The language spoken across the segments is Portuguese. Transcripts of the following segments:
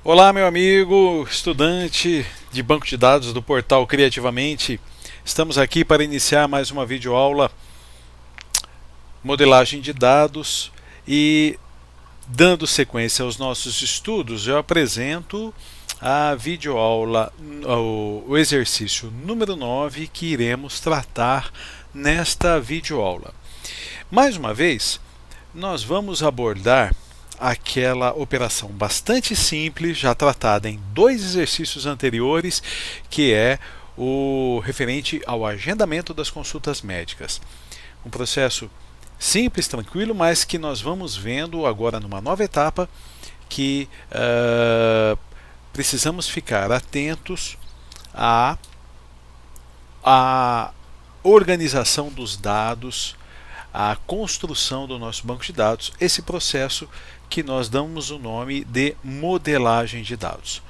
Olá, meu amigo, estudante de banco de dados do portal Criativamente. Estamos aqui para iniciar mais uma videoaula modelagem de dados e dando sequência aos nossos estudos, eu apresento a videoaula, o exercício número 9 que iremos tratar nesta videoaula. Mais uma vez, nós vamos abordar aquela operação bastante simples, já tratada em dois exercícios anteriores, que é o referente ao agendamento das consultas médicas. Um processo simples, tranquilo, mas que nós vamos vendo agora numa nova etapa que precisamos ficar atentos à organização dos dados, a construção do nosso banco de dados, esse processo que nós damos o nome de modelagem de dados.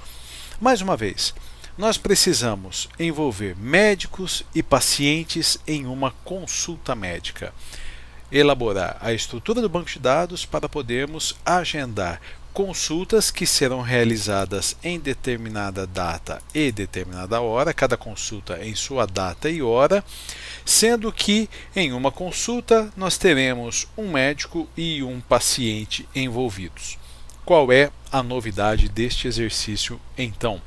Mais uma vez, nós precisamos envolver médicos e pacientes em uma consulta médica, elaborar a estrutura do banco de dados para podermos agendar consultas que serão realizadas em determinada data e determinada hora, cada consulta em sua data e hora, sendo que em uma consulta nós teremos um médico e um paciente envolvidos. Qual é a novidade deste exercício então?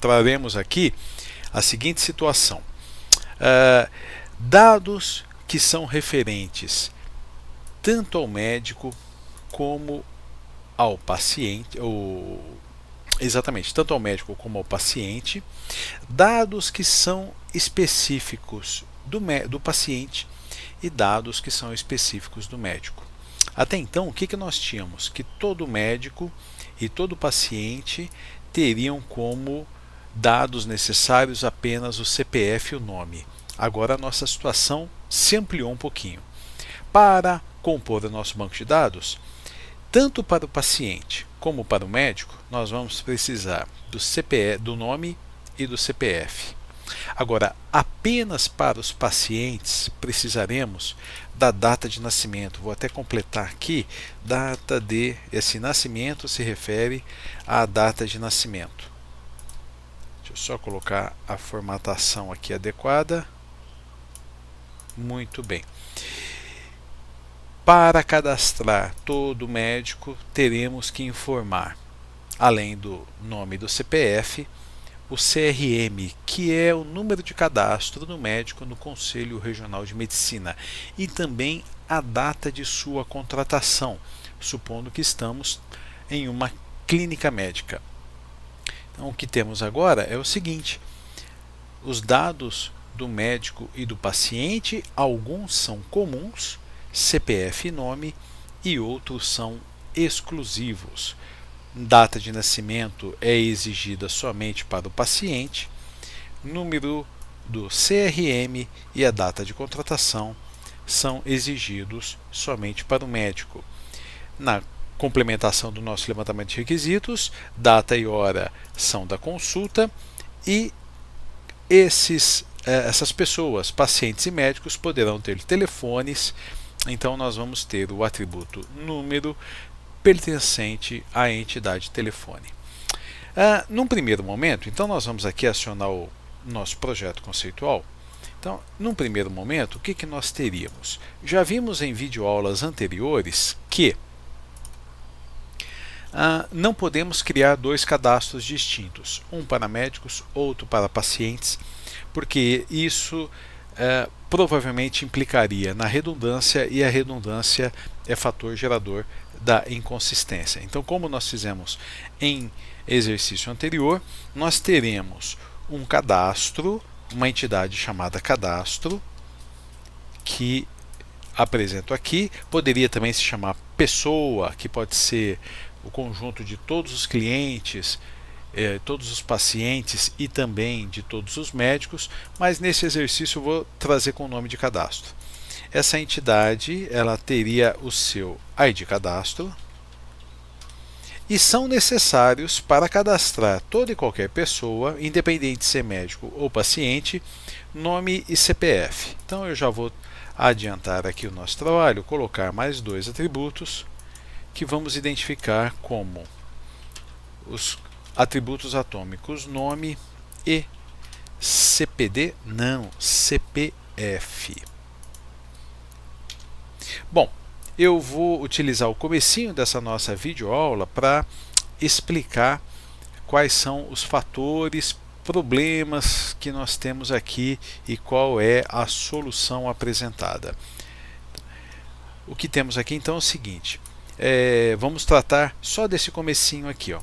Traremos aqui a seguinte situação. Dados que são referentes tanto ao médico como ao paciente, tanto ao médico como ao paciente, dados que são específicos do paciente e dados que são específicos do médico. Até então, o que nós tínhamos? Que todo médico e todo paciente teriam como dados necessários apenas o CPF e o nome. Agora a nossa situação se ampliou um pouquinho. Para compor o nosso banco de dados, tanto para o paciente como para o médico, nós vamos precisar do CPF, do nome e do CPF. Agora, apenas para os pacientes precisaremos da data de nascimento. Vou até completar aqui, data de esse nascimento se refere à data de nascimento. Deixa eu só colocar a formatação aqui adequada. Muito bem. Para cadastrar todo médico, teremos que informar, além do nome do CPF, o CRM, que é o número de cadastro do médico no Conselho Regional de Medicina, e também a data de sua contratação, supondo que estamos em uma clínica médica. Então, o que temos agora é o seguinte: os dados do médico e do paciente, alguns são comuns, CPF e nome, e outros são exclusivos. Data de nascimento é exigida somente para o paciente, número do CRM e a data de contratação são exigidos somente para o médico. Na complementação do nosso levantamento de requisitos, data e hora são da consulta e essas pessoas, pacientes e médicos, poderão ter telefones. Então nós vamos ter o atributo número pertencente à entidade telefone. Num primeiro momento, então nós vamos aqui acionar o nosso projeto conceitual. Então, num primeiro momento, o que nós teríamos? Já vimos em videoaulas anteriores que não podemos criar dois cadastros distintos, um para médicos, outro para pacientes, porque isso provavelmente implicaria na redundância, e a redundância é fator gerador da inconsistência. Então, como nós fizemos em exercício anterior, nós teremos um cadastro, uma entidade chamada cadastro, que apresento aqui. Poderia também se chamar pessoa, que pode ser o conjunto de todos os clientes, todos os pacientes e também de todos os médicos, mas nesse exercício eu vou trazer com o nome de cadastro. Essa entidade ela teria o seu ID cadastro e são necessários para cadastrar toda e qualquer pessoa, independente de ser médico ou paciente, nome e CPF. Então eu já vou adiantar aqui o nosso trabalho, colocar mais dois atributos que vamos identificar como os atributos atômicos nome e CPD, não, CPF. Bom, eu vou utilizar o comecinho dessa nossa videoaula para explicar quais são os fatores, problemas que nós temos aqui e qual é a solução apresentada. O que temos aqui então é o seguinte, vamos tratar só desse comecinho aqui, ó.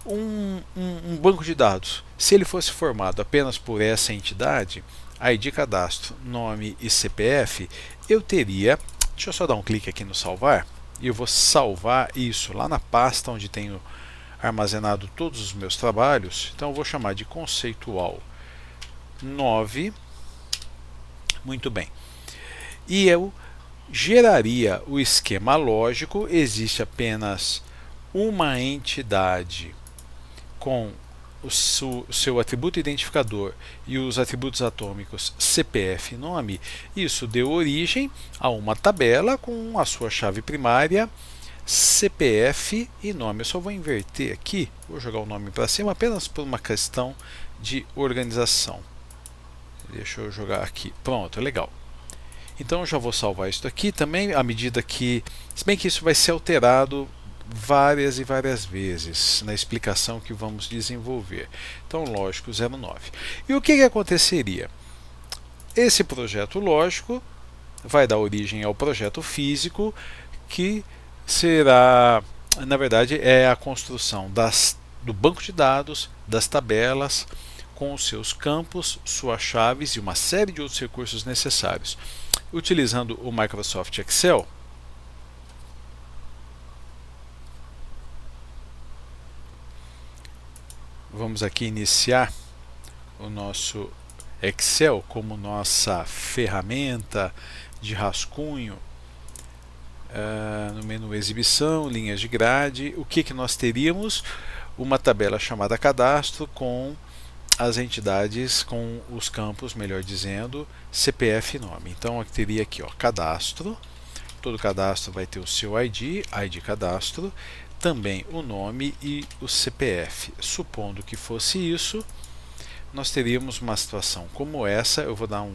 Um banco de dados, se ele fosse formado apenas por essa entidade, ID cadastro, nome e CPF, eu teria, deixa eu só dar um clique aqui no salvar, e eu vou salvar isso lá na pasta onde tenho armazenado todos os meus trabalhos. Então eu vou chamar de conceitual 9, muito bem, e eu geraria o esquema lógico. Existe apenas uma entidade com o seu atributo identificador e os atributos atômicos CPF e nome. Isso deu origem a uma tabela com a sua chave primária CPF e nome. Eu só vou inverter aqui, vou jogar o nome para cima apenas por uma questão de organização. Deixa eu jogar aqui, pronto, legal. Então eu já vou salvar isso aqui também, à medida que, se bem que isso vai ser alterado várias e várias vezes na explicação que vamos desenvolver. Então lógico 09. E o que aconteceria? Esse projeto lógico vai dar origem ao projeto físico, que será, na verdade, é a construção do banco de dados, das tabelas, com os seus campos, suas chaves e uma série de outros recursos necessários. Utilizando o Microsoft Excel, vamos aqui iniciar o nosso Excel como nossa ferramenta de rascunho. No menu exibição, linhas de grade, o que nós teríamos? Uma tabela chamada cadastro com as entidades, com os campos, melhor dizendo, CPF e nome. Então eu teria aqui, ó, cadastro, todo cadastro vai ter o seu ID, ID cadastro, também o nome e o CPF. Supondo que fosse isso, nós teríamos uma situação como essa. Eu vou dar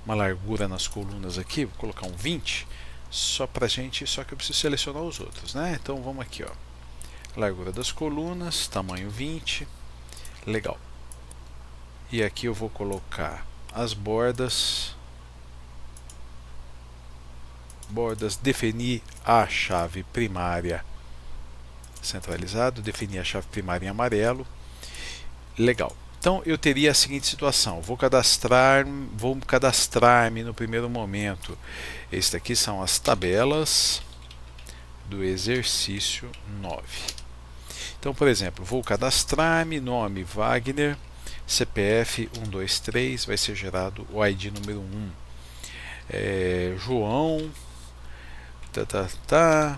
uma largura nas colunas aqui, vou colocar um 20, só pra gente, só que eu preciso selecionar os outros, né? Então vamos aqui, ó, largura das colunas, tamanho 20, legal. E aqui eu vou colocar as bordas, definir a chave primária centralizado, definir a chave primária em amarelo, legal. Então eu teria a seguinte situação, vou cadastrar-me no primeiro momento. Este aqui são as tabelas do exercício 9. Então, por exemplo, vou cadastrar-me, nome Wagner, CPF 123, vai ser gerado o ID número 1. João,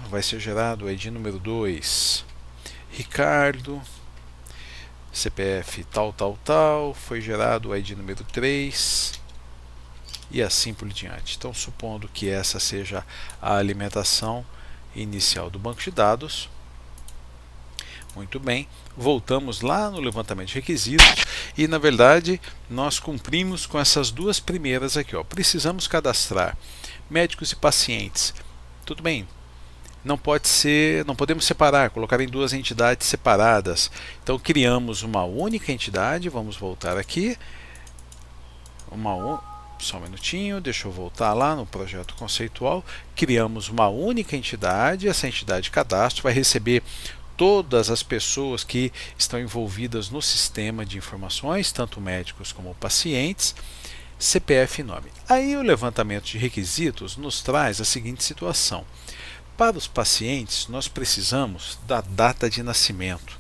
vai ser gerado o ID número 2. Ricardo, CPF tal, foi gerado o ID número 3. E assim por diante. Então, supondo que essa seja a alimentação inicial do banco de dados. Muito bem, voltamos lá no levantamento de requisitos e, na verdade, nós cumprimos com essas duas primeiras aqui, ó. Precisamos cadastrar médicos e pacientes. Tudo bem, não podemos separar, colocar em duas entidades separadas. Então criamos uma única entidade. Vamos voltar aqui, só um minutinho, deixa eu voltar lá no projeto conceitual. Criamos uma única entidade. Essa entidade cadastro vai receber todas as pessoas que estão envolvidas no sistema de informações, tanto médicos como pacientes, CPF e nome. Aí o levantamento de requisitos nos traz a seguinte situação. Para os pacientes, nós precisamos da data de nascimento.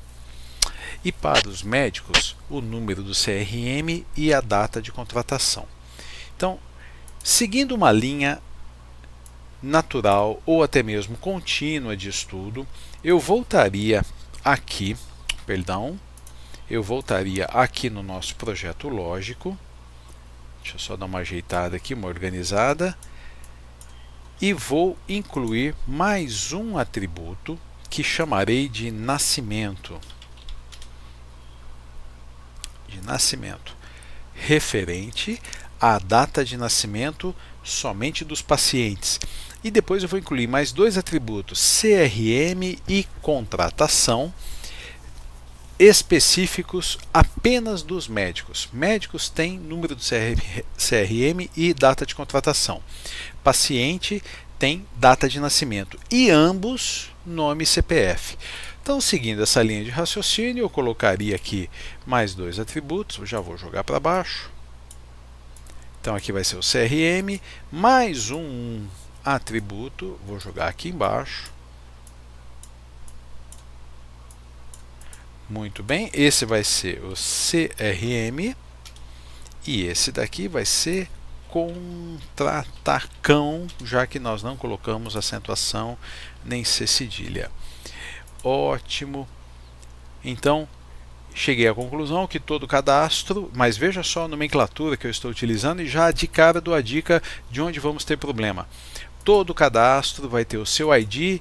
E para os médicos, o número do CRM e a data de contratação. Então, seguindo uma linha natural ou até mesmo contínua de estudo, eu voltaria aqui no nosso projeto lógico. Deixa eu só dar uma ajeitada aqui, uma organizada. E vou incluir mais um atributo que chamarei de nascimento. de nascimento referente à data de nascimento somente dos pacientes. E depois eu vou incluir mais dois atributos, CRM e contratação, específicos apenas dos médicos. Médicos têm número do CRM e data de contratação. Paciente tem data de nascimento e ambos nome e CPF. Então, seguindo essa linha de raciocínio, eu colocaria aqui mais dois atributos, eu já vou jogar para baixo. Então aqui vai ser o CRM, mais um atributo, vou jogar aqui embaixo. Muito bem, esse vai ser o CRM e esse daqui vai ser contratacão, já que nós não colocamos acentuação nem C cedilha. Ótimo. Então, cheguei à conclusão que todo cadastro, mas veja só a nomenclatura que eu estou utilizando e já de cara dou a dica de onde vamos ter problema. Todo cadastro vai ter o seu ID,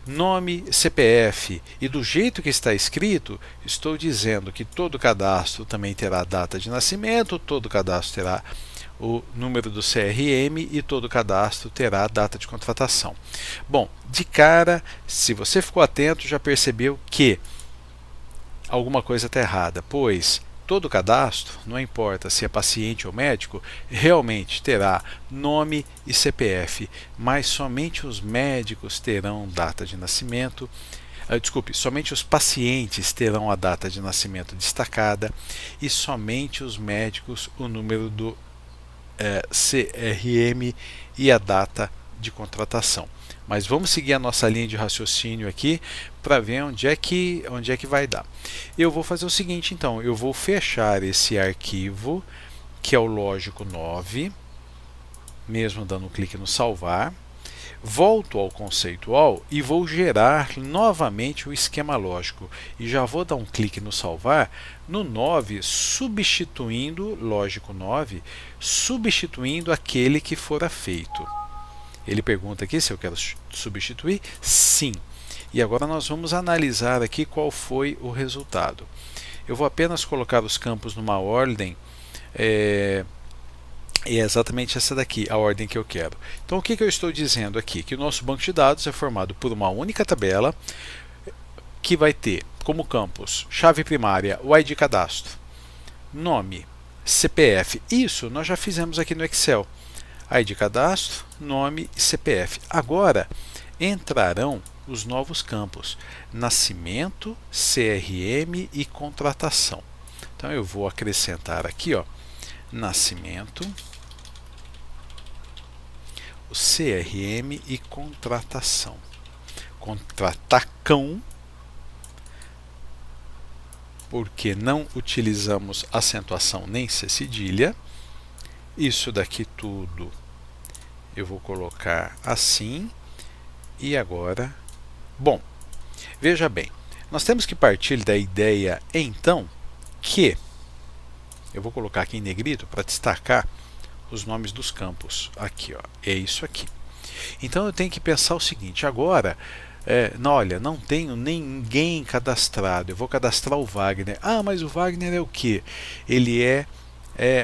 nome, CPF, e do jeito que está escrito, estou dizendo que todo cadastro também terá data de nascimento, todo cadastro terá o número do CRM e todo cadastro terá data de contratação. Bom, de cara, se você ficou atento, já percebeu que alguma coisa está errada, pois todo cadastro, não importa se é paciente ou médico, realmente terá nome e CPF, mas somente os médicos terão data de nascimento. Somente os pacientes terão a data de nascimento destacada e somente os médicos o número do CRM e a data de contratação. Mas vamos seguir a nossa linha de raciocínio aqui para ver onde é que vai dar. Eu vou fazer o seguinte, então, eu vou fechar esse arquivo, que é o lógico 9, mesmo dando um clique no salvar, volto ao conceitual e vou gerar novamente o esquema lógico. E já vou dar um clique no salvar, no 9, substituindo, lógico 9, substituindo aquele que fora feito. Ele pergunta aqui se eu quero substituir. Sim. E agora nós vamos analisar aqui qual foi o resultado. Eu vou apenas colocar os campos numa ordem, e é exatamente essa daqui, a ordem que eu quero. Então o que eu estou dizendo aqui? Que o nosso banco de dados é formado por uma única tabela, que vai ter como campos chave primária o ID cadastro, nome, CPF. Isso nós já fizemos aqui no Excel. ID cadastro, nome e CPF. Agora entrarão os novos campos nascimento, CRM e contratação. Então eu vou acrescentar aqui, ó, nascimento, o CRM e contratação. Contratacão, porque não utilizamos acentuação nem C cedilha. Isso daqui tudo eu vou colocar assim. E agora, bom, veja bem, nós temos que partir da ideia então que eu vou colocar aqui em negrito para destacar os nomes dos campos. Aqui, ó, é isso aqui. Então eu tenho que pensar o seguinte, agora, olha, não tenho ninguém cadastrado, eu vou cadastrar o Wagner. Ah, mas o Wagner é o quê? Ele é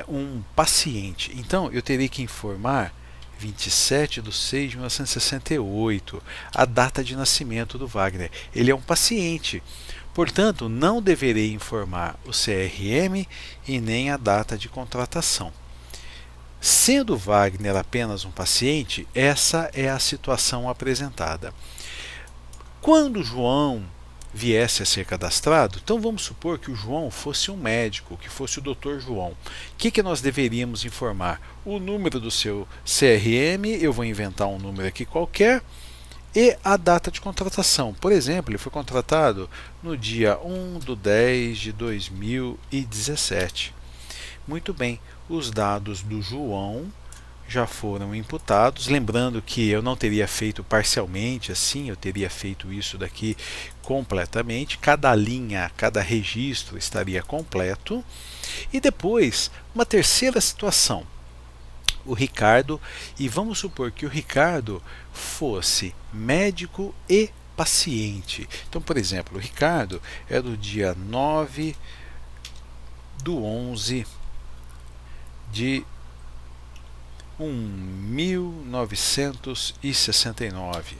um paciente. Então eu teria que informar 27/6/1968, a data de nascimento do Wagner. Ele é um paciente. Portanto, não deverei informar o CRM e nem a data de contratação. Sendo Wagner apenas um paciente, essa é a situação apresentada. Quando João viesse a ser cadastrado, então vamos supor que o João fosse um médico, que fosse o Dr. João. O que nós deveríamos informar? O número do seu CRM, eu vou inventar um número aqui qualquer, e a data de contratação. Por exemplo, ele foi contratado no dia 1/10/2017. Muito bem, os dados do João já foram imputados, lembrando que eu não teria feito parcialmente assim, eu teria feito isso daqui completamente, cada linha, cada registro estaria completo. E depois, uma terceira situação, o Ricardo, e vamos supor que o Ricardo fosse médico e paciente. Então, por exemplo, o Ricardo é do dia 9 do 11 de 1969.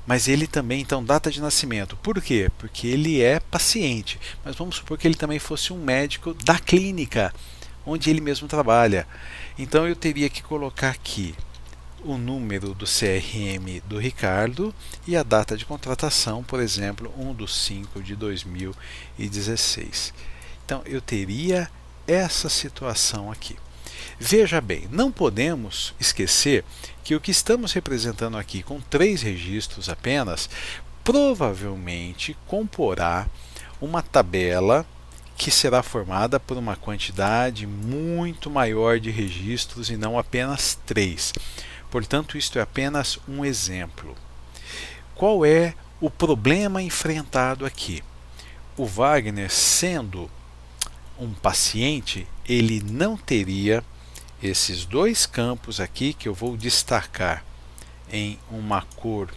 Mas ele também, então, data de nascimento. Por quê? Porque ele é paciente. Mas vamos supor que ele também fosse um médico da clínica, onde ele mesmo trabalha. Então eu teria que colocar aqui o número do CRM do Ricardo e a data de contratação, por exemplo, 1/5 de 2016. Então eu teria essa situação aqui. Veja bem, não podemos esquecer que o que estamos representando aqui com 3 registros apenas, provavelmente comporá uma tabela que será formada por uma quantidade muito maior de registros e não apenas 3. Portanto, isto é apenas um exemplo. Qual é o problema enfrentado aqui? O Wagner, sendo um paciente, ele não teria esses 2 campos aqui, que eu vou destacar em uma cor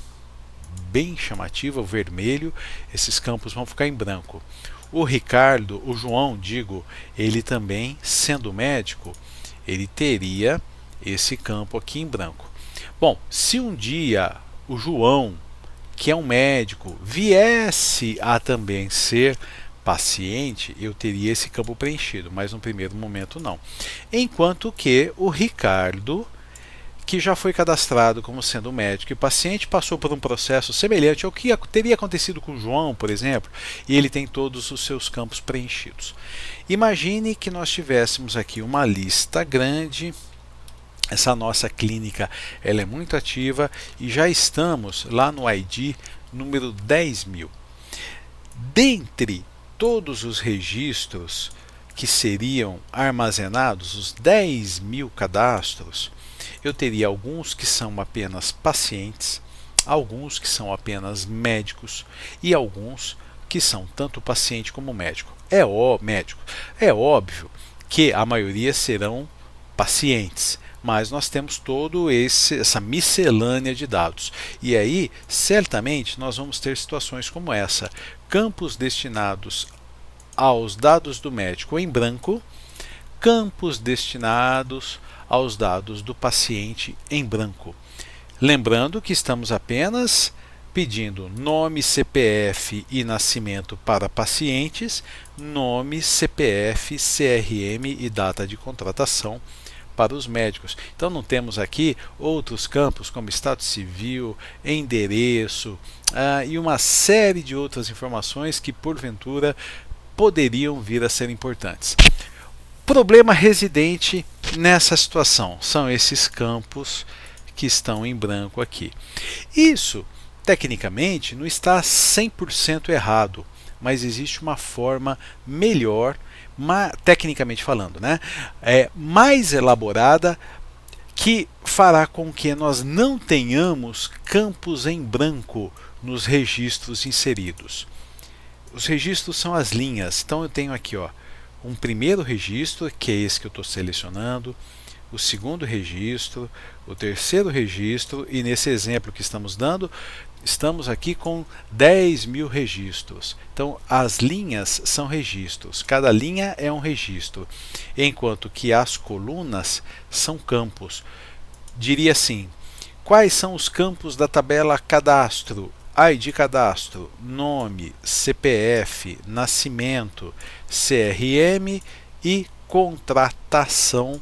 bem chamativa, o vermelho. Esses campos vão ficar em branco. O Ricardo, o João, digo, ele também, sendo médico, ele teria esse campo aqui em branco. Bom, se um dia o João, que é um médico, viesse a também ser paciente, eu teria esse campo preenchido, mas no primeiro momento não. Enquanto que o Ricardo, que já foi cadastrado como sendo médico e paciente, passou por um processo semelhante ao que teria acontecido com o João, por exemplo, e ele tem todos os seus campos preenchidos. Imagine que nós tivéssemos aqui uma lista grande. Essa nossa clínica, ela é muito ativa e já estamos lá no ID número 10.000. Dentre todos os registros que seriam armazenados, os 10.000 cadastros, eu teria alguns que são apenas pacientes, alguns que são apenas médicos e alguns que são tanto paciente como médico. É óbvio que a maioria serão pacientes, mas nós temos todo essa miscelânea de dados. E aí, certamente, nós vamos ter situações como essa. Campos destinados aos dados do médico em branco, campos destinados aos dados do paciente em branco. Lembrando que estamos apenas pedindo nome, CPF e nascimento para pacientes, nome, CPF, CRM e data de contratação para os médicos. Então não temos aqui outros campos como estado civil, endereço e uma série de outras informações que porventura poderiam vir a ser importantes. Problema residente nessa situação são esses campos que estão em branco aqui. Isso, tecnicamente, não está 100% errado, mas existe uma forma melhor, tecnicamente falando, né? Mais elaborada, que fará com que nós não tenhamos campos em branco nos registros inseridos. Os registros são as linhas, então eu tenho aqui um primeiro registro, que é esse que eu estou selecionando, o segundo registro, o terceiro registro, e nesse exemplo que estamos dando, estamos aqui com 10.000 registros. Então as linhas são registros, cada linha é um registro, enquanto que as colunas são campos. Diria assim, quais são os campos da tabela cadastro? ID cadastro, nome, CPF, nascimento, CRM e contratação.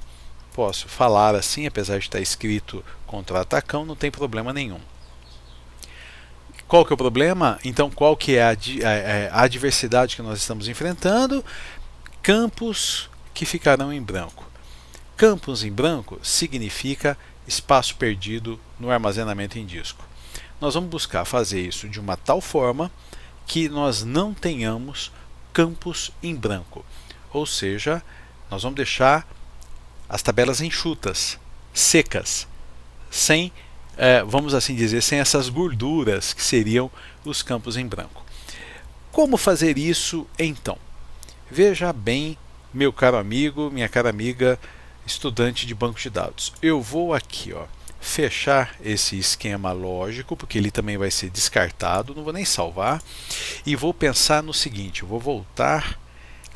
Posso falar assim, apesar de estar escrito contratacão, não tem problema nenhum. Qual que é o problema? Então, qual que é a adversidade que nós estamos enfrentando? Campos que ficarão em branco. Campos em branco significa espaço perdido no armazenamento em disco. Nós vamos buscar fazer isso de uma tal forma que nós não tenhamos campos em branco. Ou seja, nós vamos deixar as tabelas enxutas, secas, sem, vamos assim dizer, sem essas gorduras que seriam os campos em branco. Como fazer isso então? Veja bem, meu caro amigo, minha cara amiga, estudante de banco de dados. Eu vou aqui, fechar esse esquema lógico, porque ele também vai ser descartado, não vou nem salvar, e vou pensar no seguinte, eu vou voltar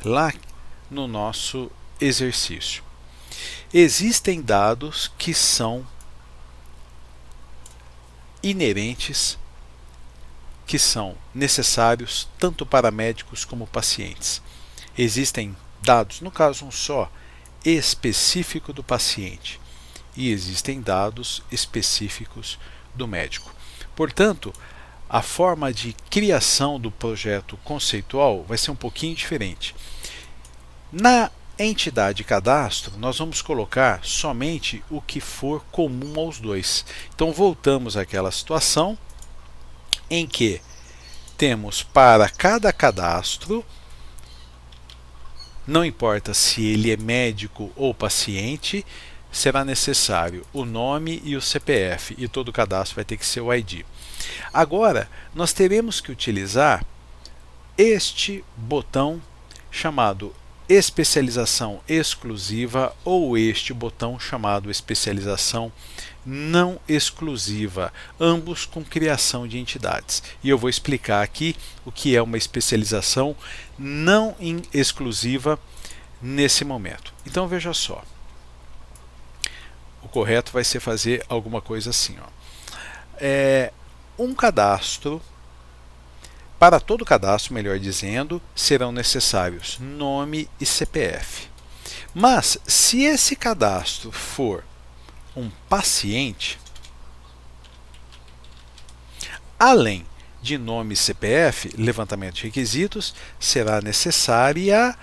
lá no nosso exercício. Existem dados que são inerentes, que são necessários tanto para médicos como pacientes. Existem dados, no caso um só, específico do paciente, e existem dados específicos do médico. Portanto, a forma de criação do projeto conceitual vai ser um pouquinho diferente. Na entidade cadastro, nós vamos colocar somente o que for comum aos dois. Então voltamos àquela situação em que temos para cada cadastro, não importa se ele é médico ou paciente, será necessário o nome e o CPF, e todo cadastro vai ter que ser o ID. Agora, nós teremos que utilizar este botão chamado especialização exclusiva ou este botão chamado especialização não exclusiva, ambos com criação de entidades. E eu vou explicar aqui o que é uma especialização não exclusiva nesse momento. Então veja só, o correto vai ser fazer alguma coisa assim, ó. Um cadastro, para todo cadastro, melhor dizendo, serão necessários nome e CPF. Mas, se esse cadastro for um paciente, além de nome e CPF, levantamento de requisitos, será necessária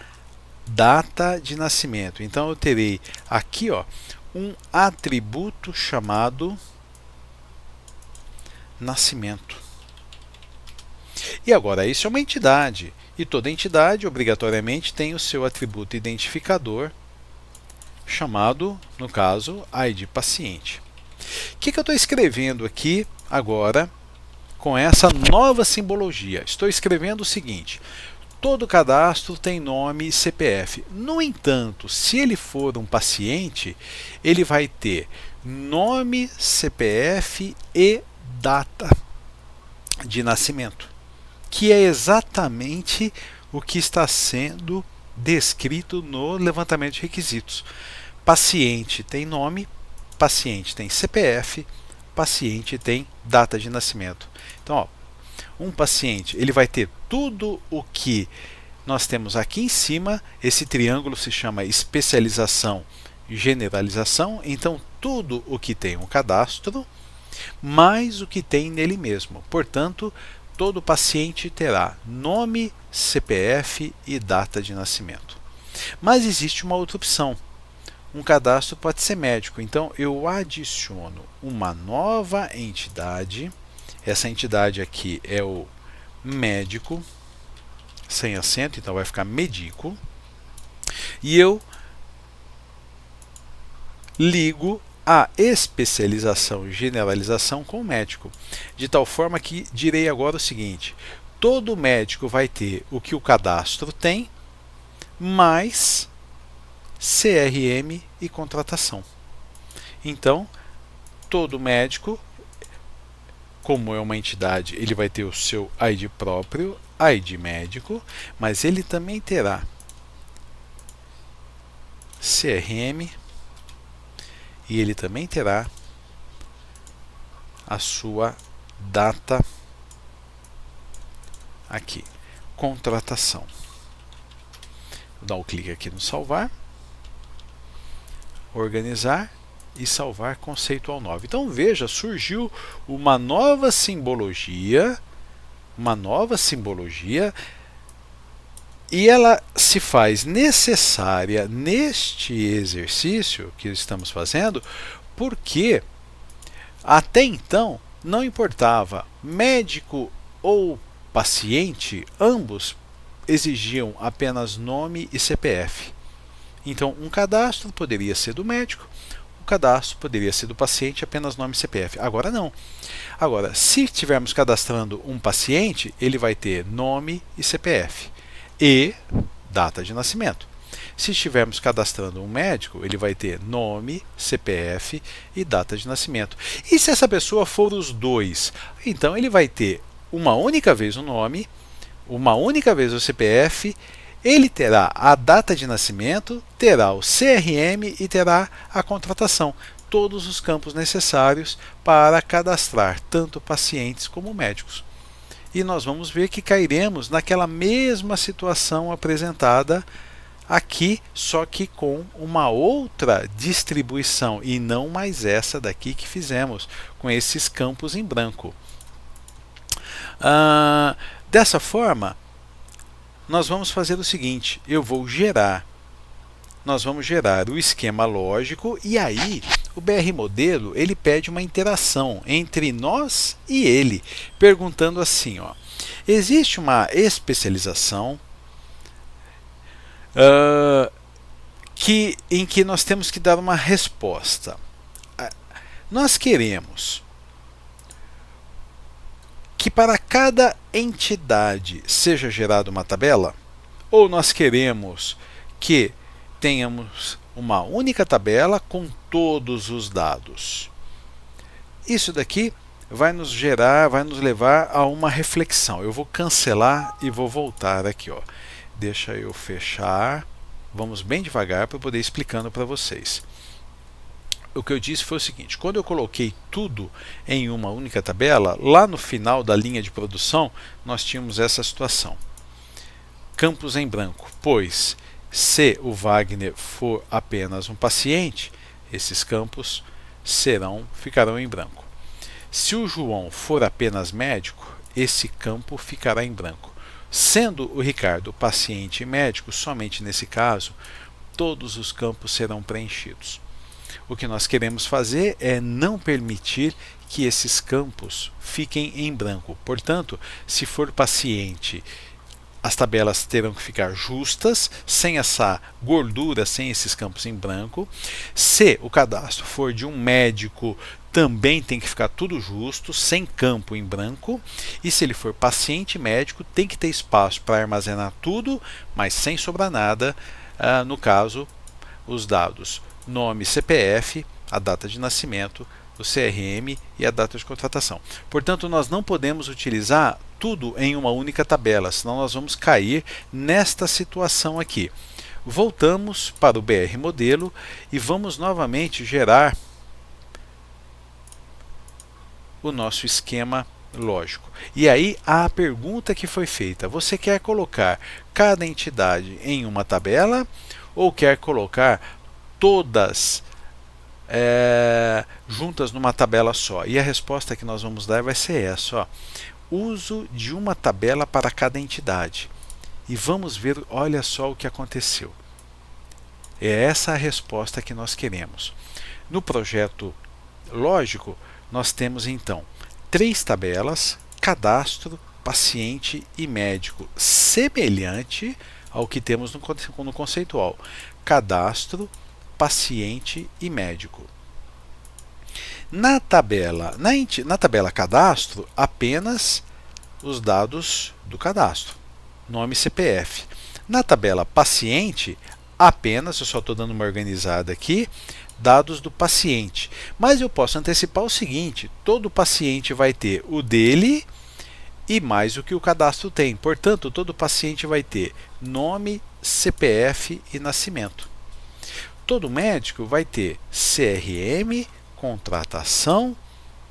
data de nascimento. Então, eu terei aqui, ó, um atributo chamado nascimento. E agora, isso é uma entidade, e toda entidade obrigatoriamente tem o seu atributo identificador, chamado, no caso, ID paciente. O que eu estou escrevendo aqui agora com essa nova simbologia? Estou escrevendo o seguinte: todo cadastro tem nome e CPF. No entanto, se ele for um paciente, ele vai ter nome, CPF e data de nascimento, que é exatamente o que está sendo descrito no levantamento de requisitos. Paciente tem nome, paciente tem CPF, paciente tem data de nascimento. Então, ó, um paciente ele vai ter tudo o que nós temos aqui em cima. Esse triângulo se chama especialização e generalização. Então, tudo o que tem um cadastro, mais o que tem nele mesmo. Portanto, todo paciente terá nome, CPF e data de nascimento. Mas existe uma outra opção. Um cadastro pode ser médico. Então, eu adiciono uma nova entidade. Essa entidade aqui é o médico, sem acento, então vai ficar medico. E eu ligo a especialização e generalização com o médico, de tal forma que direi agora o seguinte: todo médico vai ter o que o cadastro tem, mais CRM e contratação. Então, todo médico, como é uma entidade, ele vai ter o seu ID próprio, ID médico, mas ele também terá CRM e ele também terá a sua data aqui, contratação. Vou dar um clique aqui no salvar, organizar e salvar conceitual 9. Então veja, surgiu uma nova simbologia, e ela se faz necessária neste exercício que estamos fazendo, porque até então não importava médico ou paciente, ambos exigiam apenas nome e CPF. Então, um cadastro poderia ser do médico, o cadastro poderia ser do paciente, apenas nome e CPF. Agora não. Agora, se estivermos cadastrando um paciente, ele vai ter nome e CPF e data de nascimento. Se estivermos cadastrando um médico, ele vai ter nome, CPF e data de nascimento. E se essa pessoa for os dois, então ele vai ter uma única vez o nome, uma única vez o CPF ele terá a data de nascimento, terá o CRM e terá a contratação. Todos os campos necessários para cadastrar tanto pacientes como médicos. E nós vamos ver que cairemos naquela mesma situação apresentada aqui, só que com uma outra distribuição e não mais essa daqui que fizemos com esses campos em branco. Dessa forma, nós vamos fazer o seguinte: nós vamos gerar o esquema lógico e aí o BR Modelo ele pede uma interação entre nós e ele, perguntando assim, ó, existe uma especialização em que nós temos que dar uma resposta. Nós queremos que para cada entidade seja gerada uma tabela, ou nós queremos que tenhamos uma única tabela com todos os dados. Isso daqui vai nos levar a uma reflexão. Eu vou cancelar e vou voltar aqui, ó. Deixa eu fechar. Vamos bem devagar para poder ir explicando para vocês. O que eu disse foi o seguinte: quando eu coloquei tudo em uma única tabela, lá no final da linha de produção, nós tínhamos essa situação. Campos em branco, pois se o Wagner for apenas um paciente, esses campos ficarão em branco. Se o João for apenas médico, esse campo ficará em branco. Sendo o Ricardo paciente e médico, somente nesse caso, todos os campos serão preenchidos. O que nós queremos fazer é não permitir que esses campos fiquem em branco. Portanto, se for paciente, as tabelas terão que ficar justas, sem essa gordura, sem esses campos em branco. Se o cadastro for de um médico, também tem que ficar tudo justo, sem campo em branco. E se ele for paciente médico, tem que ter espaço para armazenar tudo, mas sem sobrar nada. No caso, os dados nome, CPF, a data de nascimento, o CRM e a data de contratação. Portanto, nós não podemos utilizar tudo em uma única tabela, senão nós vamos cair nesta situação aqui. Voltamos para o BR Modelo e vamos novamente gerar o nosso esquema lógico. E aí a pergunta que foi feita: você quer colocar cada entidade em uma tabela ou quer colocar todas juntas numa tabela só? E a resposta que nós vamos dar vai ser essa, ó: uso de uma tabela para cada entidade. E vamos ver, olha só o que aconteceu. É essa a resposta que nós queremos. No projeto lógico, nós temos então 3 tabelas: cadastro, paciente e médico, semelhante ao que temos no conceitual. Cadastro, paciente e médico. Na tabela cadastro, apenas os dados do cadastro, nome e CPF. Na tabela paciente, apenas, eu só estou dando uma organizada aqui, dados do paciente. Mas eu posso antecipar o seguinte: todo paciente vai ter o dele e mais o que o cadastro tem. Portanto, todo paciente vai ter nome, CPF e nascimento. Todo médico vai ter CRM, contratação,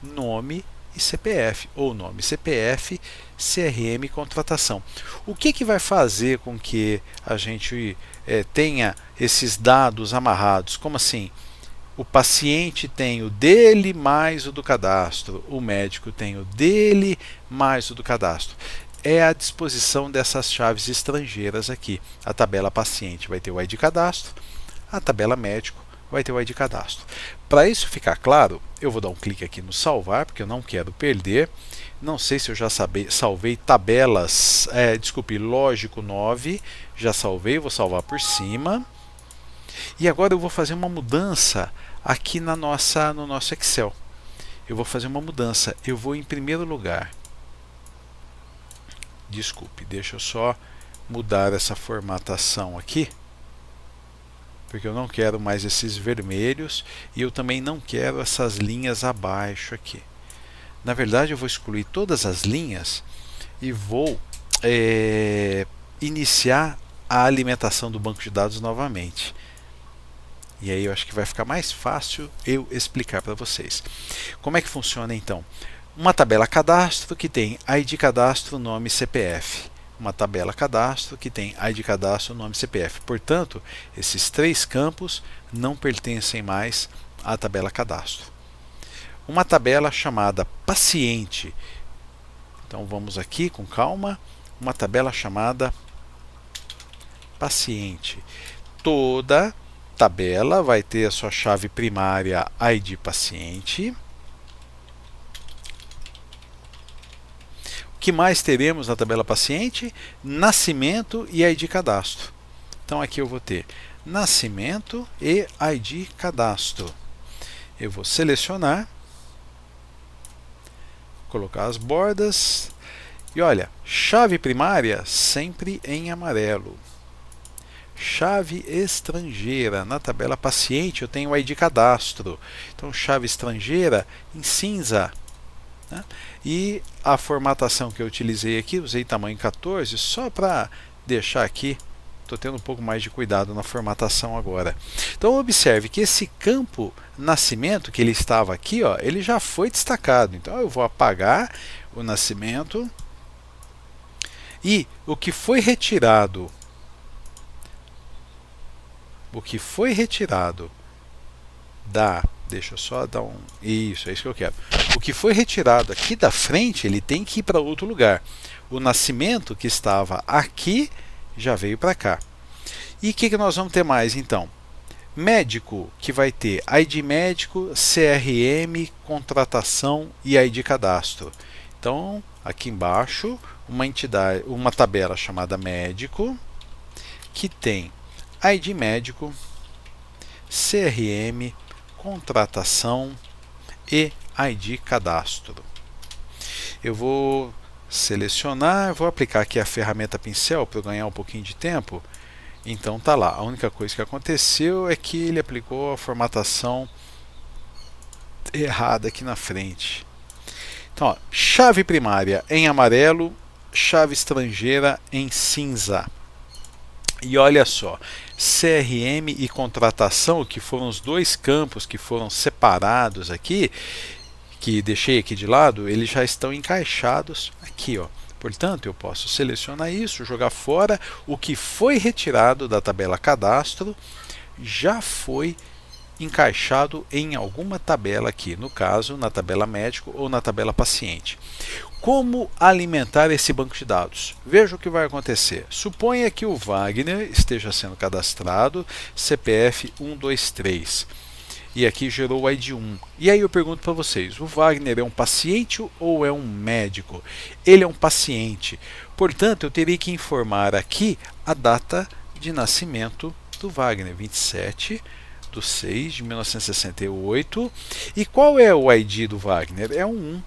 nome e CPF, ou nome, CPF, CRM, contratação. O que vai fazer com que a gente tenha esses dados amarrados? Como assim? O paciente tem o dele mais o do cadastro, o médico tem o dele mais o do cadastro. É a disposição dessas chaves estrangeiras aqui. A tabela paciente vai ter o ID cadastro, a tabela médico vai ter o ID cadastro. Para isso ficar claro, eu vou dar um clique aqui no salvar, porque eu não quero perder. Não sei se eu já salvei tabelas, lógico 9, já salvei, vou salvar por cima. E agora eu vou fazer uma mudança aqui no nosso Excel. Eu vou fazer uma mudança. Eu vou, em primeiro lugar, deixa eu só mudar essa formatação aqui, porque eu não quero mais esses vermelhos e eu também não quero essas linhas abaixo aqui. Na verdade, eu vou excluir todas as linhas e vou iniciar a alimentação do banco de dados novamente. E aí eu acho que vai ficar mais fácil eu explicar para vocês. Como é que funciona então? Uma tabela cadastro que tem ID cadastro, nome, CPF. Uma tabela cadastro que tem ID cadastro, nome, CPF. Portanto, esses três campos não pertencem mais à tabela cadastro. Uma tabela chamada paciente. Então vamos aqui com calma. Uma tabela chamada paciente. Toda tabela vai ter a sua chave primária ID paciente. O que mais teremos na tabela paciente? Nascimento e ID cadastro. Então aqui eu vou ter nascimento e ID cadastro. Eu vou selecionar, colocar as bordas e olha, chave primária sempre em amarelo. Chave estrangeira, na tabela paciente eu tenho ID cadastro, então chave estrangeira em cinza, né? E a formatação que eu utilizei aqui, usei tamanho 14 só para deixar aqui, estou tendo um pouco mais de cuidado na formatação agora. Então observe que esse campo nascimento que ele estava aqui, ó, ele já foi destacado, então eu vou apagar o nascimento e o que foi retirado da... Deixa eu só dar um... Isso, é isso que eu quero. O que foi retirado aqui da frente, ele tem que ir para outro lugar. O nascimento que estava aqui, já veio para cá. E o que nós vamos ter mais, então? Médico, que vai ter ID médico, CRM, contratação e ID cadastro. Então, aqui embaixo, uma tabela chamada médico, que tem ID médico, CRM, contratação e ID cadastro. Eu vou selecionar, vou aplicar aqui a ferramenta pincel para eu ganhar um pouquinho de tempo. Então tá lá, a única coisa que aconteceu é que ele aplicou a formatação errada aqui na frente. Então, ó, chave primária em amarelo, chave estrangeira em cinza. E olha só, CRM e contratação, que foram os dois campos que foram separados aqui, que deixei aqui de lado, eles já estão encaixados aqui, ó. Portanto, eu posso selecionar isso, jogar fora. O que foi retirado da tabela cadastro já foi encaixado em alguma tabela aqui, no caso, na tabela médico ou na tabela paciente. Como alimentar esse banco de dados? Veja o que vai acontecer. Suponha que o Wagner esteja sendo cadastrado, CPF 123. E aqui gerou o ID 1. E aí eu pergunto para vocês, o Wagner é um paciente ou é um médico? Ele é um paciente. Portanto, eu teria que informar aqui a data de nascimento do Wagner, 27/6/1968. E qual é o ID do Wagner? É um 1.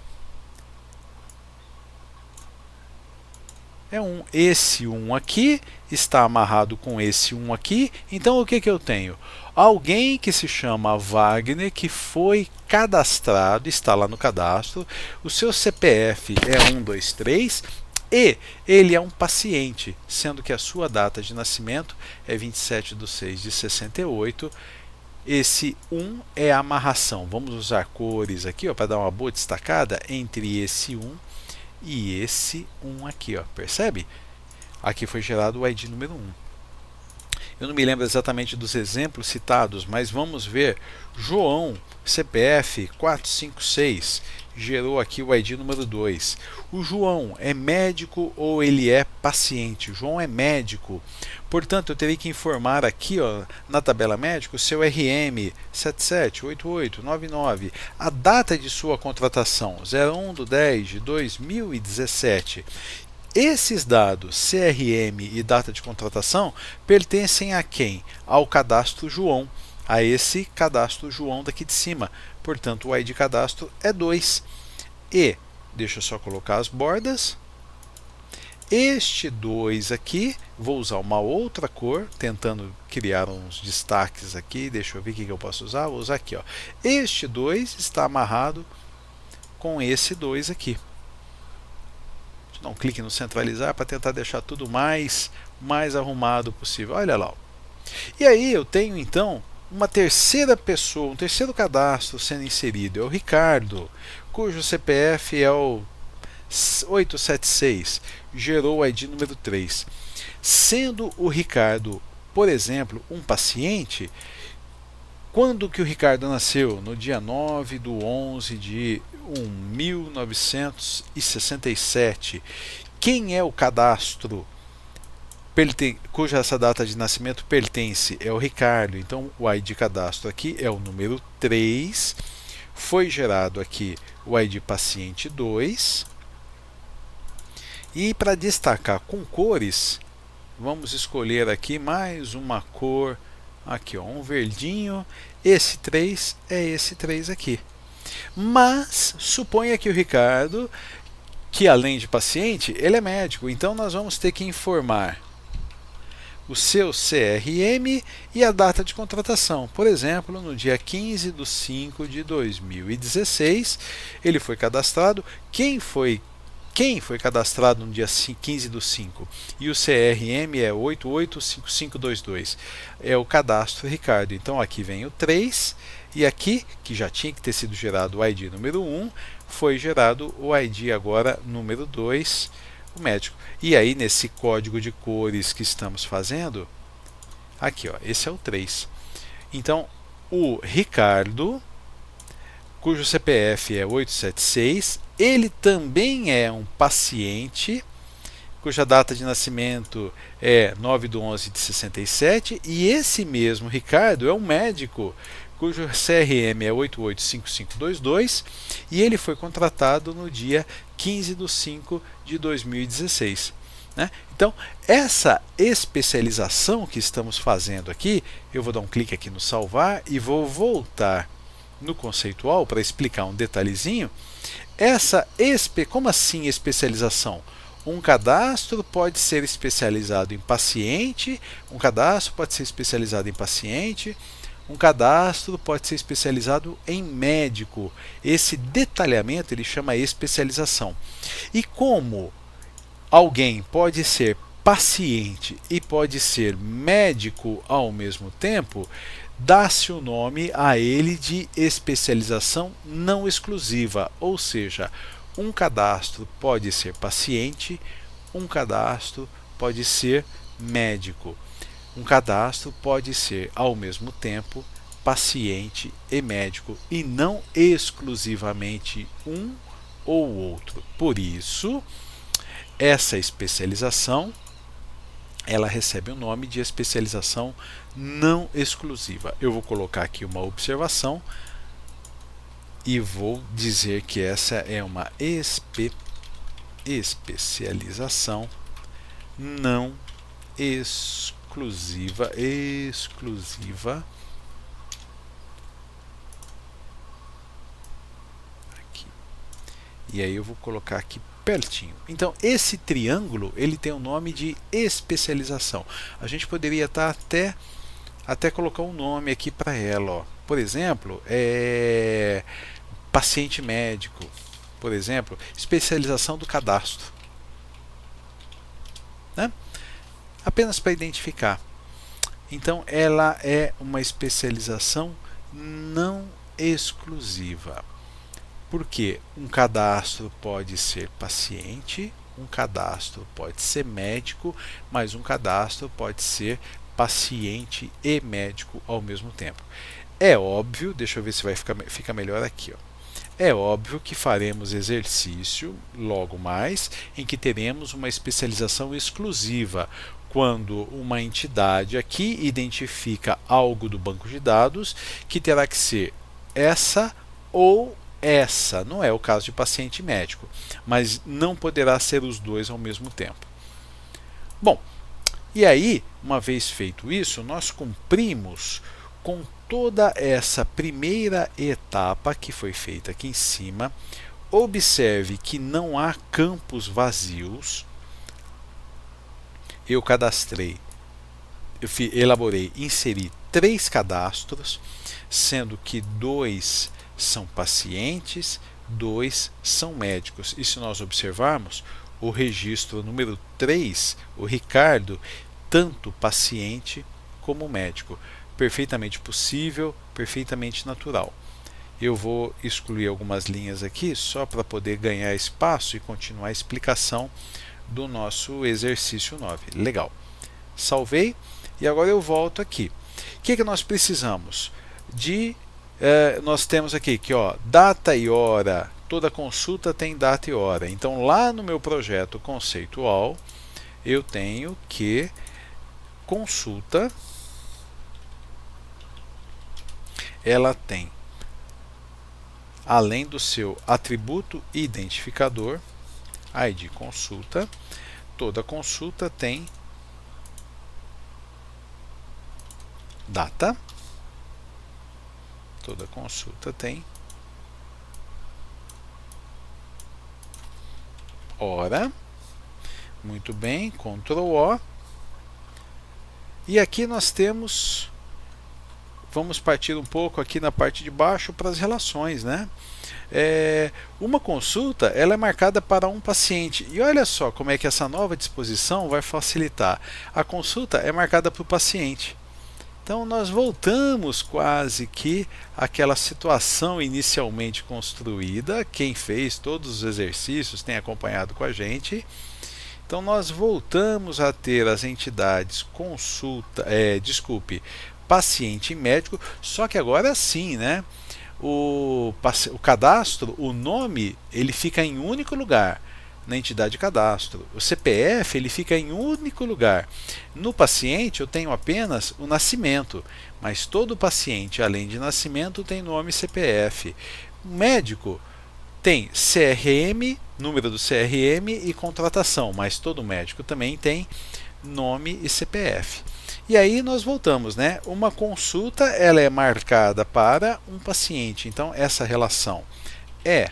É um. Esse 1 aqui está amarrado com esse 1 aqui. Então o que eu tenho? Alguém que se chama Wagner, que foi cadastrado, está lá no cadastro, o seu CPF é 123 e ele é um paciente, sendo que a sua data de nascimento é 27/6/68. Esse 1 é a amarração. Vamos usar cores aqui para dar uma boa destacada entre esse 1 e esse 1 aqui, ó, percebe? Aqui foi gerado o ID número 1. Eu não me lembro exatamente dos exemplos citados, mas vamos ver. João, CPF 456, gerou aqui o ID número 2. O João é médico ou ele é paciente? O João é médico. Portanto, eu teria que informar aqui, ó, na tabela médico, seu RM 778899, a data de sua contratação 01/10/2017. Esses dados, CRM e data de contratação, pertencem a quem? Ao cadastro João, a esse cadastro João daqui de cima. Portanto, o ID cadastro é 2. E, deixa eu só colocar as bordas. Este 2 aqui, vou usar uma outra cor, tentando criar uns destaques aqui. Deixa eu ver o que eu posso usar. Vou usar aqui, ó. Este 2 está amarrado com esse 2 aqui. Vou dar um clique no centralizar para tentar deixar tudo mais arrumado possível. Olha lá. E aí eu tenho então uma terceira pessoa, um terceiro cadastro sendo inserido, é o Ricardo, cujo CPF é o 876, gerou o ID número 3. Sendo o Ricardo, por exemplo, um paciente, quando que o Ricardo nasceu? No dia 9/11 de 1967. Quem é o cadastro cuja essa data de nascimento pertence? É o Ricardo. Então o ID cadastro aqui é o número 3. Foi gerado aqui o ID paciente 2. E para destacar com cores, vamos escolher aqui mais uma cor. Aqui, ó, um verdinho. Esse 3 é esse 3 aqui. Mas suponha que o Ricardo, que além de paciente, ele é médico. Então nós vamos ter que informar o seu CRM e a data de contratação. Por exemplo, no dia 15/5/2016, ele foi cadastrado. Quem foi cadastrado no dia 15/5 e o CRM é 885522. É o cadastro Ricardo. Então aqui vem o 3 e aqui, que já tinha que ter sido gerado o ID número 1, foi gerado o ID agora número 2, o médico. E aí nesse código de cores que estamos fazendo, aqui ó, esse é o 3. Então o Ricardo, cujo CPF é 876, ele também é um paciente, cuja data de nascimento é 9/11/67, e esse mesmo Ricardo é um médico, cujo CRM é 885522, e ele foi contratado no dia 15/5/2016. Né? Então, essa especialização que estamos fazendo aqui, eu vou dar um clique aqui no salvar e vou voltar no conceitual para explicar um detalhezinho. Como assim especialização? Um cadastro pode ser especializado em paciente, um cadastro pode ser especializado em paciente, um cadastro pode ser especializado em médico. Esse detalhamento ele chama especialização. E como alguém pode ser paciente e pode ser médico ao mesmo tempo, dá-se o nome a ele de especialização não exclusiva, ou seja, um cadastro pode ser paciente, um cadastro pode ser médico, um cadastro pode ser ao mesmo tempo paciente e médico e não exclusivamente um ou outro. Por isso, essa especialização ela recebe o nome de especialização não exclusiva. Eu vou colocar aqui uma observação e vou dizer que essa é uma especialização não exclusiva. Aqui. E aí eu vou colocar aqui pertinho. Então esse triângulo ele tem o nome de especialização. A gente poderia estar até colocar um nome aqui para ela, ó. Por exemplo, paciente médico, por exemplo, especialização do cadastro, né? Apenas para identificar. Então ela é uma especialização não exclusiva. Porque um cadastro pode ser paciente, um cadastro pode ser médico, mas um cadastro pode ser paciente e médico ao mesmo tempo. É óbvio, deixa eu ver se fica melhor aqui, ó. É óbvio que faremos exercício logo mais em que teremos uma especialização exclusiva, quando uma entidade aqui identifica algo do banco de dados que terá que ser essa ou essa. Não é o caso de paciente médico, mas não poderá ser os dois ao mesmo tempo. Bom, e aí, uma vez feito isso, nós cumprimos com toda essa primeira etapa que foi feita aqui em cima. Observe que não há campos vazios. Eu elaborei, inseri 3 cadastros, sendo que 2 são pacientes, 2 são médicos. E se nós observarmos, o registro número 3, o Ricardo, tanto paciente como médico. Perfeitamente possível, perfeitamente natural. Eu vou excluir algumas linhas aqui só para poder ganhar espaço e continuar a explicação do nosso exercício 9. Legal. Salvei e agora eu volto aqui. O que nós precisamos? Nós temos aqui que data e hora. Toda consulta tem data e hora. Então lá no meu projeto conceitual eu tenho que consulta ela tem, além do seu atributo identificador, ID consulta, toda consulta tem data, toda consulta tem hora. Muito bem, Ctrl O. E aqui nós temos, vamos partir um pouco aqui na parte de baixo para as relações, né? Uma consulta ela é marcada para um paciente, e olha só como é que essa nova disposição vai facilitar. A consulta é marcada para o paciente. Então nós voltamos quase que àquela situação inicialmente construída. Quem fez todos os exercícios tem acompanhado com a gente. Então nós voltamos a ter as entidades paciente e médico, só que agora sim, né? O cadastro, o nome, ele fica em único lugar na entidade cadastro. O CPF ele fica em único lugar. No paciente eu tenho apenas o nascimento, mas todo paciente, além de nascimento, tem nome e CPF. O médico tem CRM, número do CRM e contratação, mas todo médico também tem nome e CPF. E aí nós voltamos, né? Uma consulta ela é marcada para um paciente, então essa relação é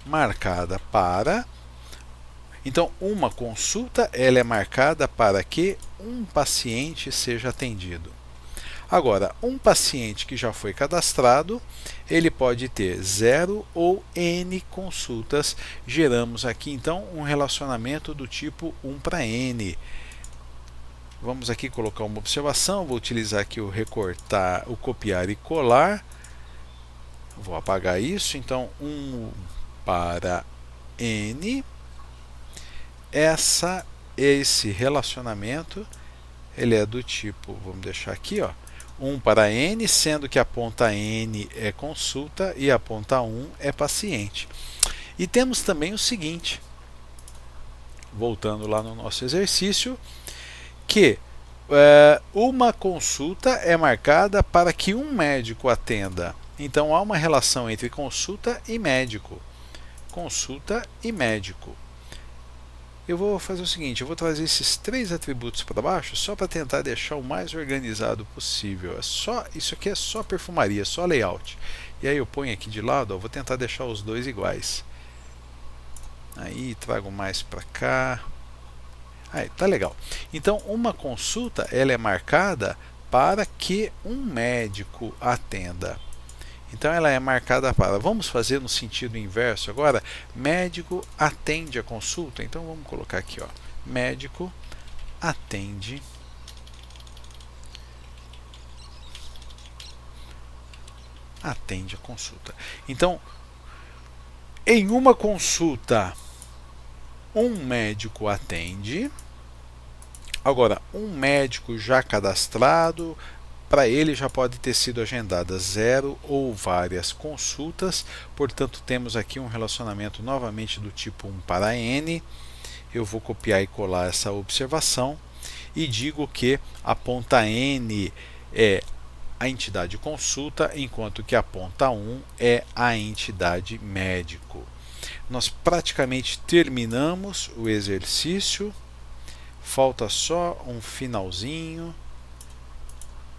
marcada para. Então uma consulta ela é marcada para que um paciente seja atendido. Agora, um paciente que já foi cadastrado, ele pode ter 0 ou N consultas. Geramos aqui então um relacionamento do tipo 1 para N. Vamos aqui colocar uma observação, vou utilizar aqui o recortar, o copiar e colar. Vou apagar isso, então 1 para N. Esse relacionamento ele é do tipo, vamos deixar aqui, 1 para N, sendo que a ponta N é consulta e a ponta 1 é paciente. E temos também o seguinte, voltando lá no nosso exercício, que uma consulta é marcada para que um médico atenda. Então há uma relação entre consulta e médico. Consulta e médico. Eu vou fazer o seguinte, eu vou trazer esses 3 atributos para baixo só para tentar deixar o mais organizado possível. Isso aqui é só perfumaria, só layout. E aí eu ponho aqui de lado, vou tentar deixar os dois iguais. Aí trago mais para cá. Aí, tá legal. Então uma consulta ela é marcada para que um médico atenda. Então ela é marcada para, vamos fazer no sentido inverso agora, médico atende a consulta. Então vamos colocar aqui, médico atende a consulta. Então, em uma consulta, um médico atende. Agora, um médico já cadastrado, para ele já pode ter sido agendada 0 ou várias consultas, portanto temos aqui um relacionamento novamente do tipo 1 para N. Eu vou copiar e colar essa observação e digo que a ponta N é a entidade consulta, enquanto que a ponta 1 é a entidade médico. Nós praticamente terminamos o exercício, falta só um finalzinho.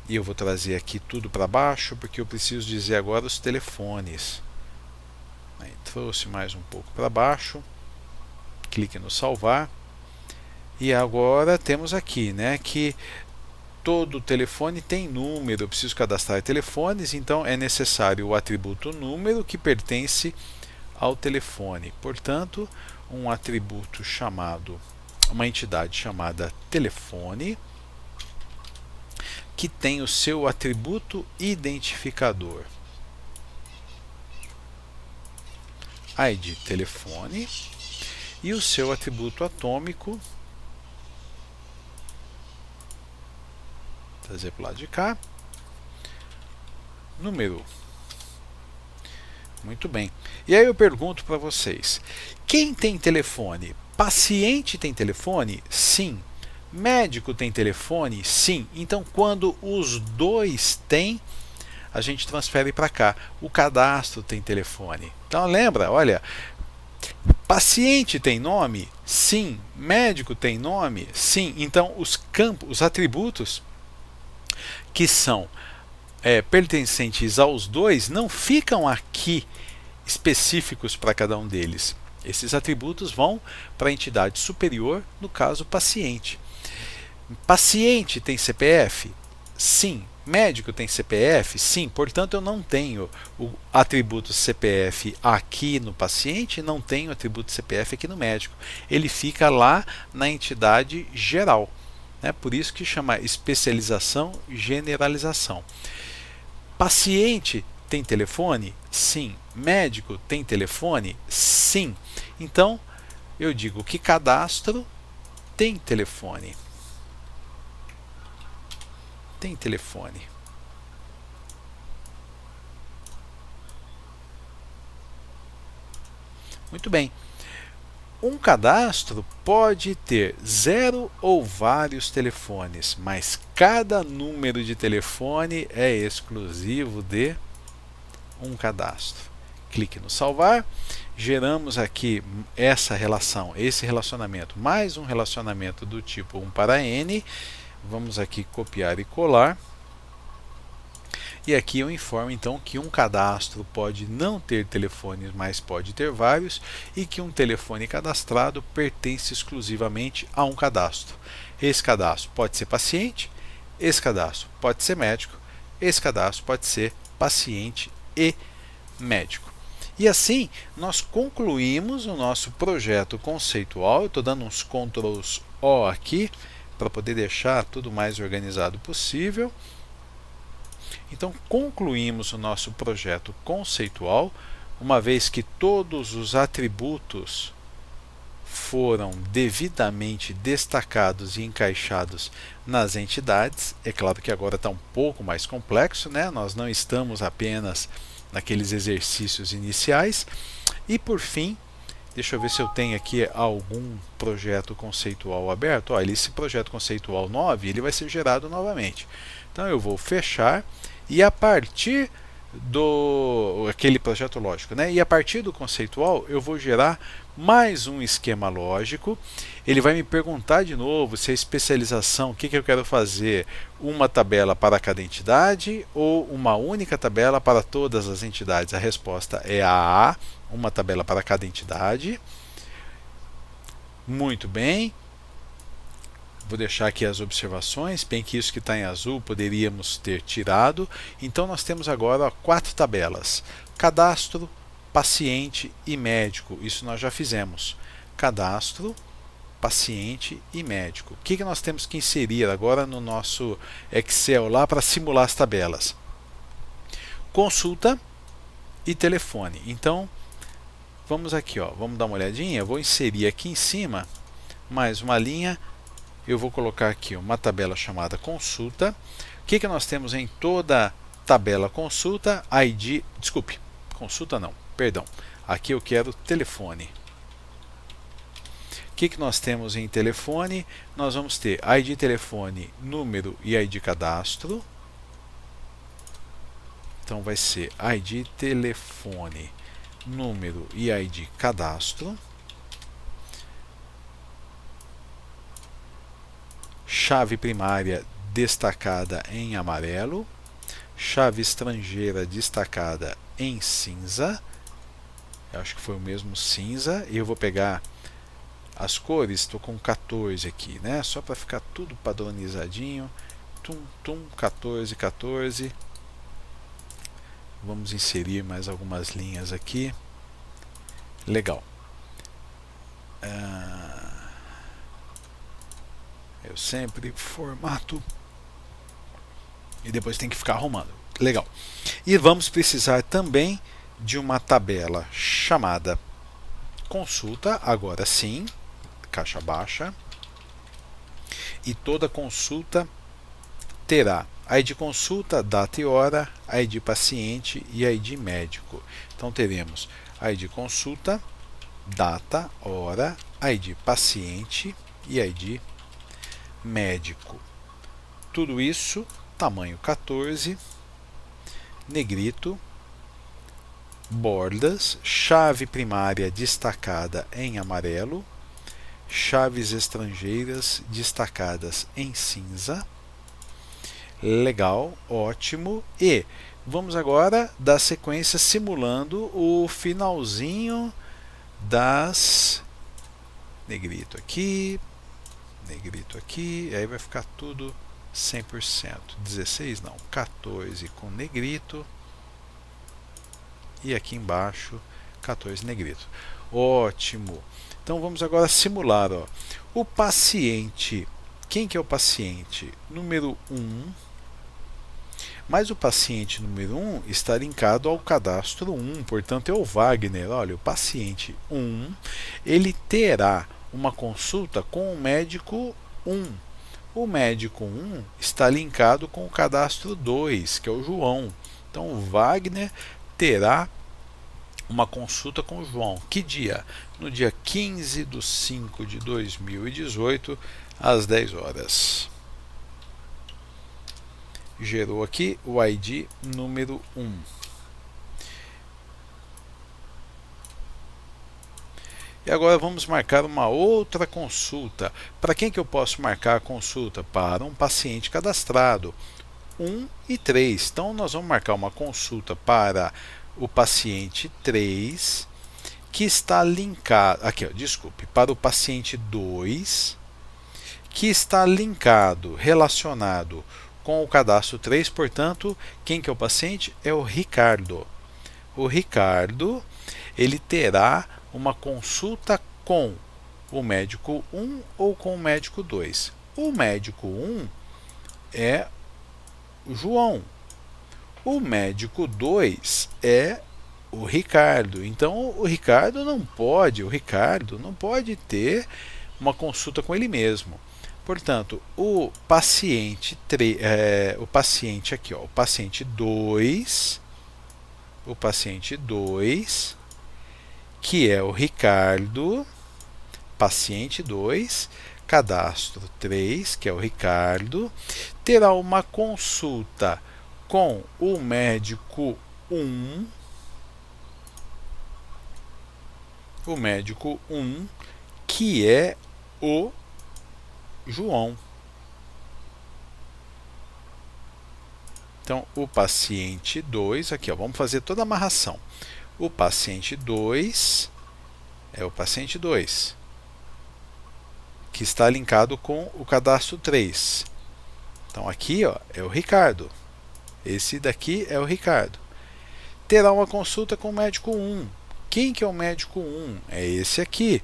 E eu vou trazer aqui tudo para baixo, porque eu preciso dizer agora os telefones. Aí, trouxe mais um pouco para baixo. Clique no salvar. E agora temos aqui, né, que todo telefone tem número. Eu preciso cadastrar telefones, então é necessário o atributo número, que pertence ao telefone. Portanto, um atributo chamado, uma entidade chamada telefone, que tem o seu atributo identificador, ID telefone, e o seu atributo atômico, trazer para o lado de cá, número. Muito bem. E aí eu pergunto para vocês, quem tem telefone? Paciente tem telefone? Sim. Médico tem telefone? Sim. Então, quando os dois têm, a gente transfere para cá. O cadastro tem telefone. Então, lembra, olha, paciente tem nome? Sim. Médico tem nome? Sim. Então, os campos, os atributos que são pertencentes aos dois não ficam aqui específicos para cada um deles. Esses atributos vão para a entidade superior, no caso paciente. Paciente tem CPF? Sim. Médico tem CPF? Sim. Portanto, eu não tenho o atributo CPF aqui no paciente, não tenho o atributo CPF aqui no médico. Ele fica lá na entidade geral. Por isso que chama especialização e generalização. Paciente tem telefone? Sim. Médico tem telefone? Sim. Então, eu digo que cadastro tem telefone. Tem telefone. Muito bem. Um cadastro pode ter 0 ou vários telefones, mas cada número de telefone é exclusivo de um cadastro. Clique no salvar, geramos aqui essa relação, esse relacionamento, mais um relacionamento do tipo 1 para n. Vamos aqui copiar e colar. E aqui eu informo então que um cadastro pode não ter telefones, mas pode ter vários, e que um telefone cadastrado pertence exclusivamente a um cadastro. Esse cadastro pode ser paciente, esse cadastro pode ser médico, esse cadastro pode ser paciente e médico. E assim nós concluímos o nosso projeto conceitual. Eu estou dando uns Ctrls O aqui para poder deixar tudo mais organizado possível. Então, concluímos o nosso projeto conceitual, uma vez que todos os atributos foram devidamente destacados e encaixados nas entidades. É claro que agora está um pouco mais complexo, né? Nós não estamos apenas naqueles exercícios iniciais. E por fim, deixa eu ver se eu tenho aqui algum projeto conceitual aberto. Olha, esse projeto conceitual 9 ele vai ser gerado novamente. Então eu vou fechar. E a partir do aquele projeto lógico, né? E a partir do conceitual eu vou gerar mais um esquema lógico. Ele vai me perguntar de novo se a especialização, o que eu quero fazer, uma tabela para cada entidade ou uma única tabela para todas as entidades. A resposta é a, uma tabela para cada entidade. Muito bem. Vou deixar aqui as observações, bem que isso que está em azul poderíamos ter tirado. Então nós temos agora 4 tabelas: cadastro, paciente e médico. Isso nós já fizemos. Cadastro, paciente e médico. O que nós temos que inserir agora no nosso Excel lá para simular as tabelas? Consulta e telefone. Então vamos aqui, vamos dar uma olhadinha. Eu vou inserir aqui em cima mais uma linha. Eu vou colocar aqui uma tabela chamada consulta. O que nós temos em toda tabela consulta? ID, desculpe, consulta não, perdão. Aqui eu quero telefone. O que nós temos em telefone? Nós vamos ter ID telefone, número e ID cadastro. Então vai ser ID telefone, número e ID cadastro. Chave primária destacada em amarelo, chave estrangeira destacada em cinza. Eu acho que foi o mesmo cinza. E eu vou pegar as cores, estou com 14 aqui, né? Só para ficar tudo padronizadinho. 14, 14. Vamos inserir mais algumas linhas aqui. Legal. Eu sempre formato e depois tem que ficar arrumando. Legal. E vamos precisar também de uma tabela chamada consulta, agora sim, caixa baixa. E toda consulta terá ID consulta, data e hora, ID paciente e ID médico. Então teremos ID consulta, data, hora, ID paciente e ID médico. Tudo isso tamanho 14, negrito, bordas, chave primária destacada em amarelo, chaves estrangeiras destacadas em cinza. Legal, ótimo. E vamos agora dar sequência simulando o finalzinho das negrito aqui, aí vai ficar tudo 100%. 16 não, 14 com negrito e aqui embaixo 14 negrito. Ótimo. Então vamos agora simular, ó. O paciente, quem que é o paciente? Número 1. Mas o paciente número 1 está linkado ao cadastro 1, portanto é o Wagner. Olha, o paciente 1, ele terá uma consulta com o médico 1. O médico 1 está linkado com o cadastro 2, que é o João. Então o Wagner terá uma consulta com o João. Que dia? No dia 15 de 5 de 2018, às 10 horas. Gerou aqui o ID número 1. E agora vamos marcar uma outra consulta. Para quem que eu posso marcar a consulta? Para um paciente cadastrado 1 e 3. Então nós vamos marcar uma consulta para o paciente 3, que está linkado, aqui, ó, desculpe, para o paciente 2, que está linkado, relacionado com o cadastro 3, portanto, quem que é o paciente? É o Ricardo. O Ricardo, ele terá uma consulta com o médico 1 ou com o médico 2. O médico 1 é o João. O médico 2 é o Ricardo. Então o Ricardo não pode ter uma consulta com ele mesmo. Portanto, o paciente aqui, ó, o paciente 2, que é o Ricardo, paciente 2, cadastro 3, que é o Ricardo, terá uma consulta com o médico 1, que é o João. Então, o paciente 2, aqui, ó, vamos fazer toda a amarração. O paciente 2 é o paciente 2, que está linkado com o cadastro 3. Então, aqui, ó, é o Ricardo. Esse daqui é o Ricardo. Terá uma consulta com o médico 1. Quem que é o médico 1? É esse aqui,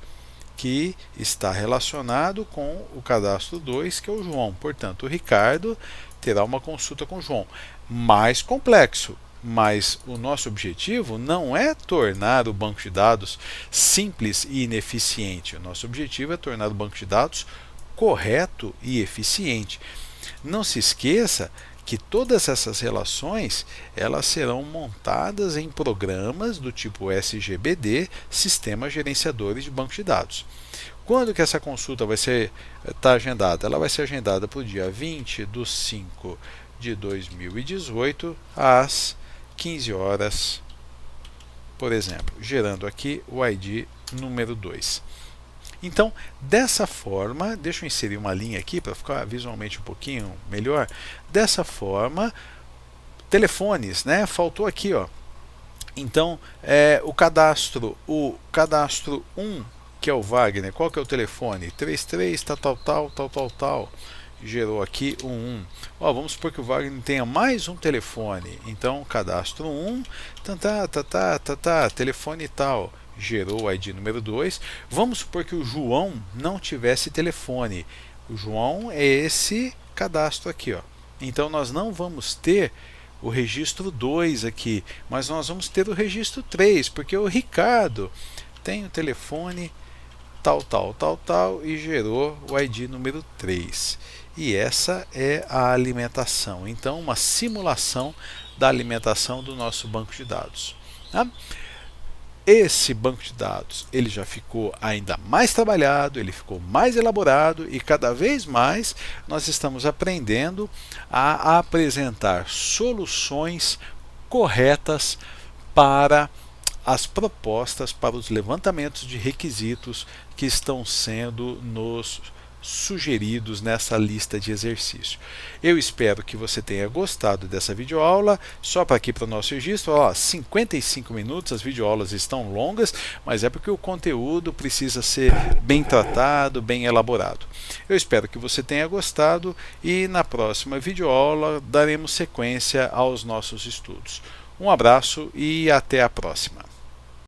que está relacionado com o cadastro 2, que é o João. Portanto, o Ricardo terá uma consulta com o João. Mais complexo, mas o nosso objetivo não é tornar o banco de dados simples e ineficiente. O nosso objetivo é tornar o banco de dados correto e eficiente. Não se esqueça que todas essas relações elas serão montadas em programas do tipo SGBD, Sistemas Gerenciadores de Banco de Dados. Quando que essa consulta vai estar agendada? Ela vai ser agendada para o dia 20 de 5 de 2018, às 15 horas, por exemplo, gerando aqui o ID número 2. Então, dessa forma, deixa eu inserir uma linha aqui para ficar visualmente um pouquinho melhor. Dessa forma, telefones, né? Faltou aqui, ó. Então, o cadastro 1, que é o Wagner, qual que é o telefone? 33, tal. Gerou aqui um 1. Ó, vamos supor que o Wagner tenha mais um telefone. Então, cadastro 1, telefone tal. gerou o ID número 2. Vamos supor que o João não tivesse telefone. O João é esse cadastro aqui, ó. Então nós não vamos ter o registro 2 aqui, mas nós vamos ter o registro 3, porque o Ricardo tem o telefone tal e gerou o ID número 3. E essa é a alimentação. Então, uma simulação da alimentação do nosso banco de dados. Tá? Esse banco de dados ele já ficou ainda mais trabalhado, ele ficou mais elaborado e cada vez mais nós estamos aprendendo a apresentar soluções corretas para as propostas, para os levantamentos de requisitos que estão sendo nos sugeridos nessa lista de exercício. Eu espero que você tenha gostado dessa videoaula. Só para aqui para o nosso registro, ó, 55 minutos, as videoaulas estão longas, mas é porque o conteúdo precisa ser bem tratado, bem elaborado. Eu espero que você tenha gostado e na próxima videoaula daremos sequência aos nossos estudos. Um abraço e até a próxima.